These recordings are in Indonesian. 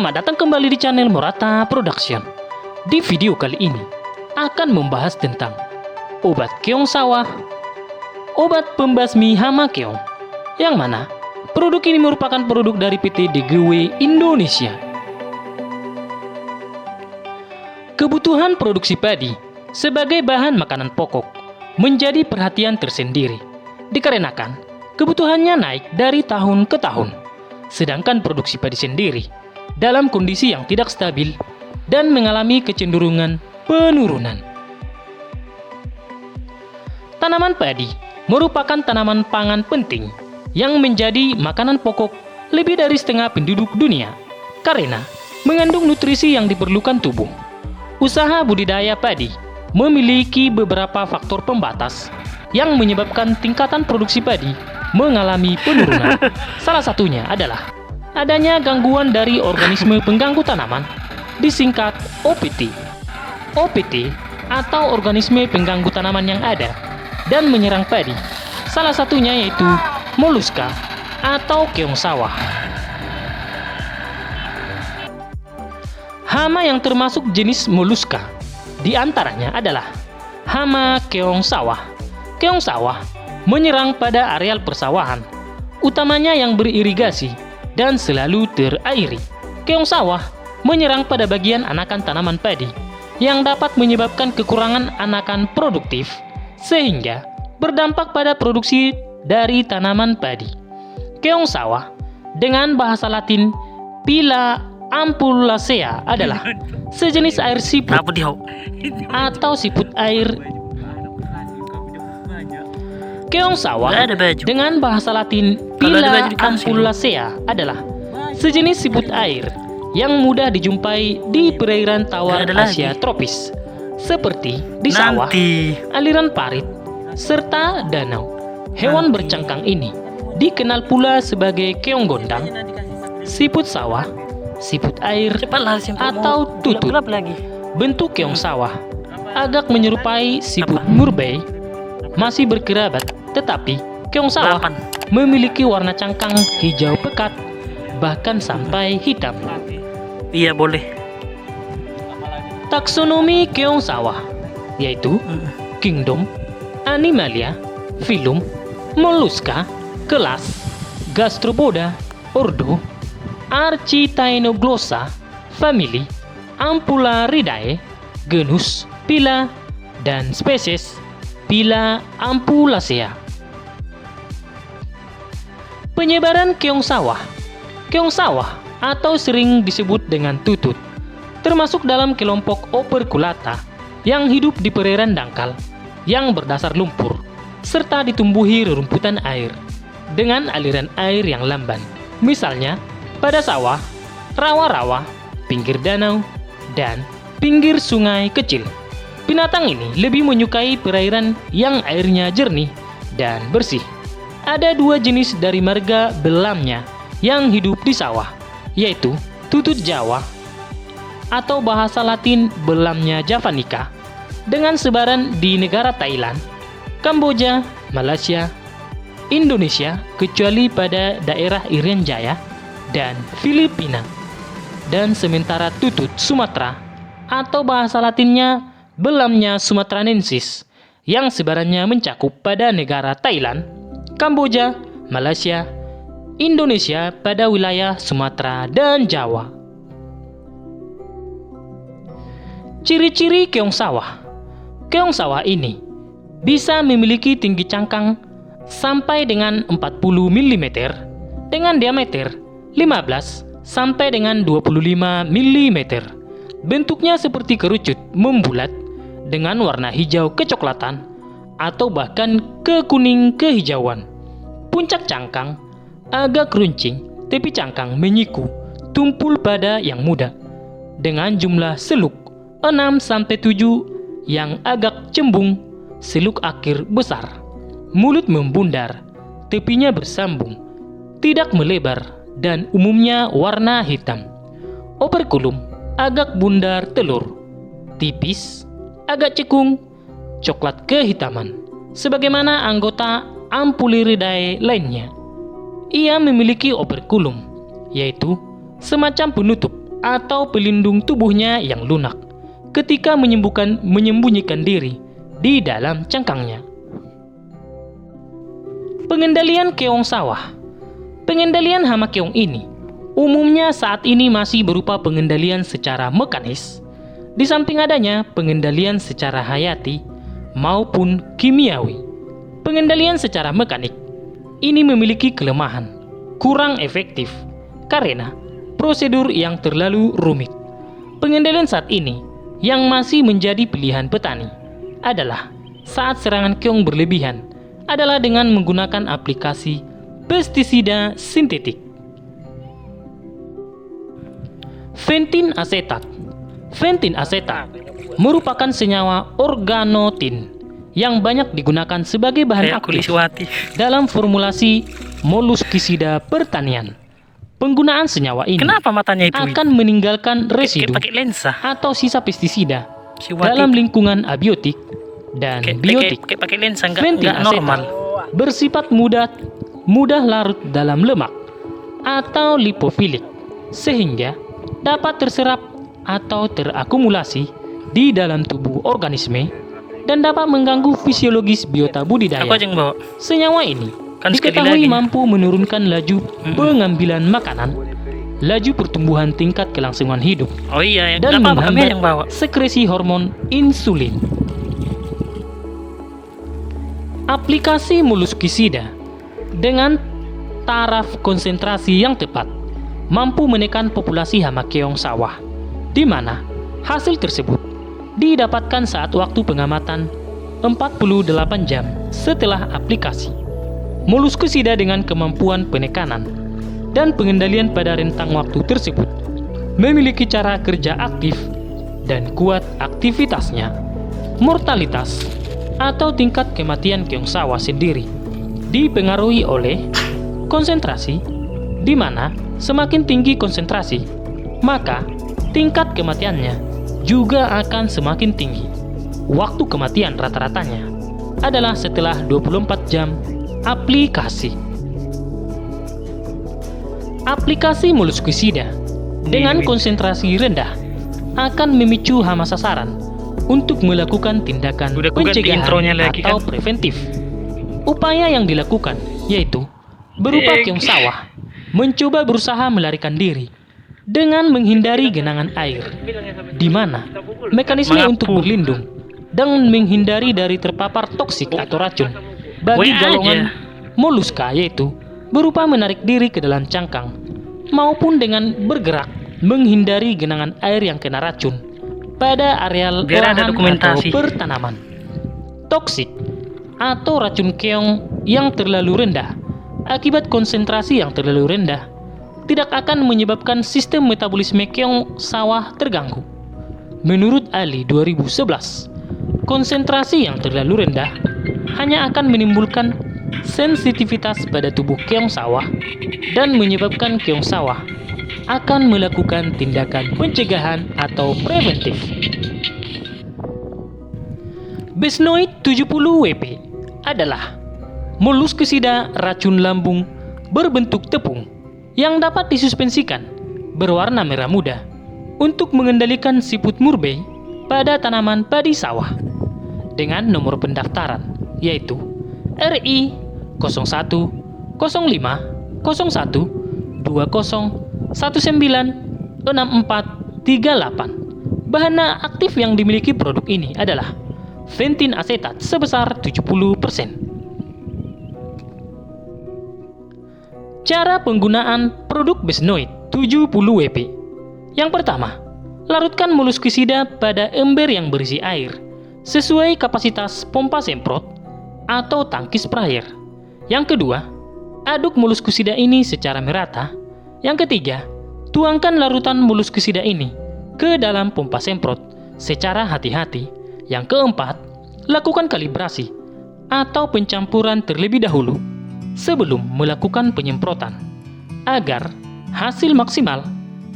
Selamat datang kembali di channel Morata Production. Di video kali ini akan membahas tentang obat keong sawah, obat pembasmi hama keong, yang mana produk ini merupakan produk dari PT DGW Indonesia. Kebutuhan produksi padi sebagai bahan makanan pokok menjadi perhatian tersendiri, dikarenakan kebutuhannya naik dari tahun ke tahun, sedangkan produksi padi sendiri dalam kondisi yang tidak stabil dan mengalami kecenderungan penurunan. Tanaman padi merupakan tanaman pangan penting yang menjadi makanan pokok lebih dari setengah penduduk dunia karena mengandung nutrisi yang diperlukan tubuh. Usaha budidaya padi memiliki beberapa faktor pembatas yang menyebabkan tingkatan produksi padi mengalami penurunan. Salah satunya adalah adanya gangguan dari organisme pengganggu tanaman, disingkat OPT. OPT atau organisme pengganggu tanaman yang ada dan menyerang padi, salah satunya yaitu moluska atau keong sawah. Hama yang termasuk jenis moluska diantaranya adalah hama keong sawah. Keong sawah menyerang pada areal persawahan, utamanya yang beririgasi dan selalu terairi. Keong sawah menyerang pada bagian anakan tanaman padi yang dapat menyebabkan kekurangan anakan produktif sehingga berdampak pada produksi dari tanaman padi. Keong sawah dengan bahasa Latin Pila ampullacea adalah sejenis air siput atau siput air. Keong sawah dengan bahasa Latin Pila ampullacea adalah sejenis siput air yang mudah dijumpai di perairan tawar Asia tropis, seperti di sawah, aliran parit, serta danau. Hewan bercangkang ini dikenal pula sebagai keong gondang, siput sawah, siput air, atau tutut. Bentuk keong sawah agak menyerupai siput murbei, masih berkerabat, tetapi keong sawah memiliki warna cangkang hijau pekat, bahkan sampai hitam. Iya, boleh. Taksonomi keong sawah yaitu kingdom, animalia, filum, mollusca, kelas, gastropoda, ordo, Architaenoglossa, famili, Ampullaridae, genus, Pila, dan spesies Pila ampullacea. Penyebaran keong sawah. Keong sawah atau sering disebut dengan tutut termasuk dalam kelompok Operculata yang hidup di perairan dangkal yang berdasar lumpur serta ditumbuhi rerumputan air dengan aliran air yang lamban, misalnya pada sawah, rawa-rawa, pinggir danau, dan pinggir sungai kecil. Binatang ini lebih menyukai perairan yang airnya jernih dan bersih. Ada dua jenis dari marga belamnya yang hidup di sawah, yaitu tutut Jawa atau bahasa Latin belamnya javanica dengan sebaran di negara Thailand, Kamboja, Malaysia, Indonesia kecuali pada daerah Irian Jaya dan Filipina, dan sementara tutut Sumatera atau bahasa Latinnya belamnya sumatranensis yang sebarannya mencakup pada negara Thailand, Kamboja, Malaysia, Indonesia pada wilayah Sumatera dan Jawa. Ciri-ciri keong sawah. Keong sawah ini bisa memiliki tinggi cangkang sampai dengan 40 mm dengan diameter 15 sampai dengan 25 mm. Bentuknya seperti kerucut membulat dengan warna hijau kecoklatan atau bahkan kekuning kehijauan. Puncak cangkang agak runcing, tepi cangkang menyiku, tumpul pada yang muda dengan jumlah seluk 6-7 yang agak cembung, seluk akhir besar. Mulut membundar, tepinya bersambung, tidak melebar dan umumnya warna hitam. Operkulum agak bundar telur, tipis, agak cekung, coklat kehitaman, sebagaimana anggota Ampullaridae lainnya. Ia memiliki operkulum, yaitu semacam penutup atau pelindung tubuhnya yang lunak ketika menyembunyikan diri di dalam cangkangnya. Pengendalian keong sawah. Pengendalian hama keong ini umumnya saat ini masih berupa pengendalian secara mekanis, di samping adanya pengendalian secara hayati maupun kimiawi. Pengendalian secara mekanik ini memiliki kelemahan, kurang efektif, karena prosedur yang terlalu rumit. Pengendalian saat ini yang masih menjadi pilihan petani adalah saat serangan keong berlebihan adalah dengan menggunakan aplikasi pestisida sintetik. Fentin asetat. Fentin asetat merupakan senyawa organotin yang banyak digunakan sebagai bahan aktif dalam formulasi moluskisida pertanian. Penggunaan senyawa ini akan meninggalkan residu atau sisa pestisida dalam lingkungan abiotik dan biotik. Fentin asetat bersifat mudah larut dalam lemak atau lipofilik, sehingga dapat terserap atau terakumulasi di dalam tubuh organisme dan dapat mengganggu fisiologis biota budidaya. Senyawa ini diketahui mampu menurunkan laju pengambilan makanan, laju pertumbuhan tingkat kelangsungan hidup, dan menghambat sekresi hormon insulin. Aplikasi moluskisida dengan taraf konsentrasi yang tepat mampu menekan populasi hama keong sawah, di mana hasil tersebut didapatkan saat waktu pengamatan 48 jam setelah aplikasi. Moluskisida dengan kemampuan penekanan dan pengendalian pada rentang waktu tersebut memiliki cara kerja aktif dan kuat aktivitasnya. Mortalitas atau tingkat kematian keong sawah sendiri dipengaruhi oleh konsentrasi, di mana semakin tinggi konsentrasi, maka tingkat kematiannya juga akan semakin tinggi. Waktu kematian rata-ratanya adalah setelah 24 jam aplikasi. Aplikasi moluskisida dengan konsentrasi rendah akan memicu hama sasaran untuk melakukan tindakan pencegahan atau preventif. Upaya yang dilakukan yaitu berupa keong sawah mencoba berusaha melarikan diri dengan menghindari genangan air, di mana mekanisme untuk berlindung dan menghindari dari terpapar toksik atau racun bagi golongan moluska yaitu berupa menarik diri ke dalam cangkang maupun dengan bergerak menghindari genangan air yang kena racun pada areal olahan atau pertanaman. Toksik atau racun keong yang terlalu rendah akibat konsentrasi yang terlalu rendah tidak akan menyebabkan sistem metabolisme keong sawah terganggu. Menurut ahli 2011, konsentrasi yang terlalu rendah hanya akan menimbulkan sensitivitas pada tubuh keong sawah dan menyebabkan keong sawah akan melakukan tindakan pencegahan atau preventif. Besnoid 70 WP adalah moluskisida racun lambung berbentuk tepung yang dapat disuspensikan berwarna merah muda untuk mengendalikan siput murbei pada tanaman padi sawah dengan nomor pendaftaran yaitu RI 01 05 01 20 19 6438. Bahan aktif yang dimiliki produk ini adalah fentin asetat sebesar 70%. Cara penggunaan produk Besnoid 70 WP. Yang pertama, larutkan moluskisida pada ember yang berisi air sesuai kapasitas pompa semprot atau tangki sprayer. Yang kedua, aduk moluskisida ini secara merata. Yang ketiga, tuangkan larutan moluskisida ini ke dalam pompa semprot secara hati-hati. Yang keempat, lakukan kalibrasi atau pencampuran terlebih dahulu sebelum melakukan penyemprotan agar hasil maksimal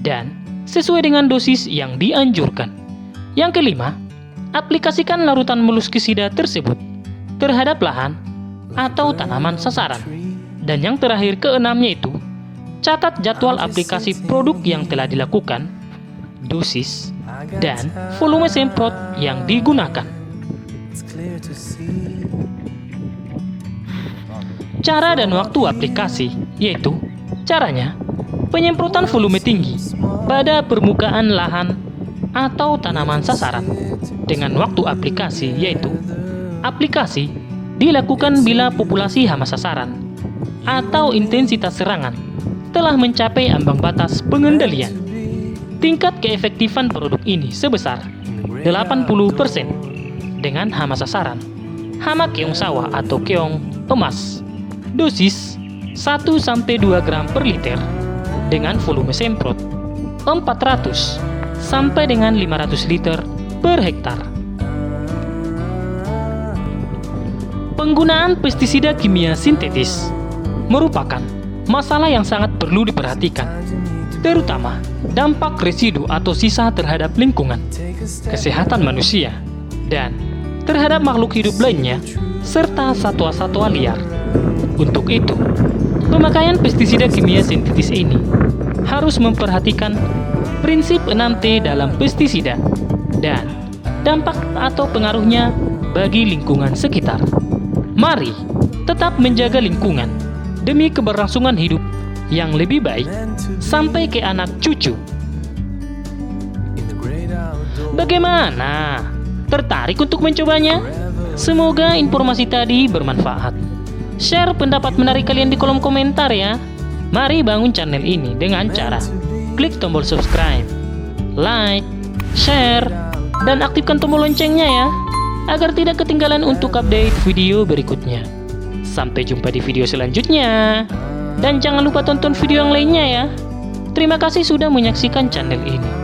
dan sesuai dengan dosis yang dianjurkan. Yang kelima, aplikasikan larutan moluskisida tersebut terhadap lahan atau tanaman sasaran. Dan yang terakhir keenamnya itu, catat jadwal aplikasi produk yang telah dilakukan dosis, dan volume semprot yang digunakan. Cara dan waktu aplikasi, yaitu caranya penyemprotan volume tinggi pada permukaan lahan atau tanaman sasaran dengan waktu aplikasi, yaitu aplikasi dilakukan bila populasi hama sasaran atau intensitas serangan telah mencapai ambang batas pengendalian. Tingkat keefektifan produk ini sebesar 80% dengan hama sasaran, hama keong sawah atau keong emas. Dosis 1-2 gram per liter dengan volume semprot 400 sampai dengan 500 liter per hektar. Penggunaan pestisida kimia sintetis merupakan masalah yang sangat perlu diperhatikan, terutama dampak residu atau sisa terhadap lingkungan, kesehatan manusia, dan terhadap makhluk hidup lainnya, serta satwa-satwa liar. Untuk itu, pemakaian pestisida kimia sintetis ini harus memperhatikan prinsip 6T dalam pestisida dan dampak atau pengaruhnya bagi lingkungan sekitar. Mari tetap menjaga lingkungan demi keberlangsungan hidup yang lebih baik sampai ke anak cucu. Bagaimana? Tertarik untuk mencobanya? Semoga informasi tadi bermanfaat. Share pendapat menarik kalian di kolom komentar ya. Mari bangun channel ini dengan cara klik tombol subscribe, like, share, dan aktifkan tombol loncengnya ya, agar tidak ketinggalan untuk update video berikutnya. Sampai jumpa di video selanjutnya. Dan jangan lupa tonton video yang lainnya ya. Terima kasih sudah menyaksikan channel ini.